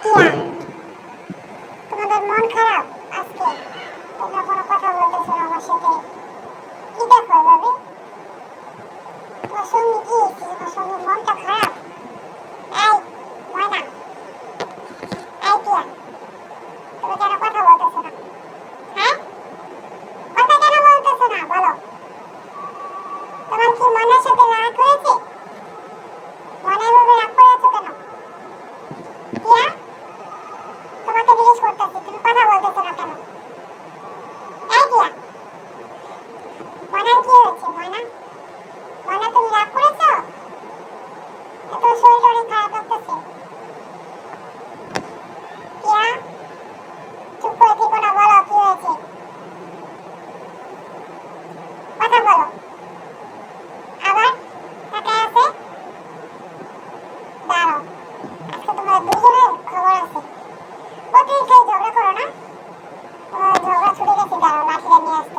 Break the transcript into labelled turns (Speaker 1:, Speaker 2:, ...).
Speaker 1: কিয়া, তোমাদের মন খারাপ আজকে? তোমরা কোনো কথা বলতেছো না আমার সাথে। কি দেখো এভাবে? তোমার সঙ্গী কি হয়েছে? তোমার সঙ্গী মনটা খারাপ? এই ময়না, এই কিয়া, তুমি কেন কথা বলতেছো না? হ্যাঁ, কথা কেন বলতেছো না বলো? তোমার কি মনের সাথে রাগ হয়েছে? মনে এভাবে রাগ করে আছো কেন? কিয়া, তোমাকে জিজ্ঞেস করতেছি, তুমি কথা বলতেছো না কেন? এই কিয়া, ময়নার কি হয়েছে? ময়না, ময়না তুমি রাগ করেছো? এত শরীর অনেক খারাপ লাগতেছে। কিয়া, চুপ করে থেকো না, বলো কি হয়েছে? কথা বলো। আবার তাকায় আছে? দাঁড়াও, আজকে তোমরা দুজনের খবর আছে। প্রতিদিন খালি ঝগড়া করো না? ঝগড়া ছুটে গেছে, দাঁড়াও লাঠিটা নিয়ে আসছি।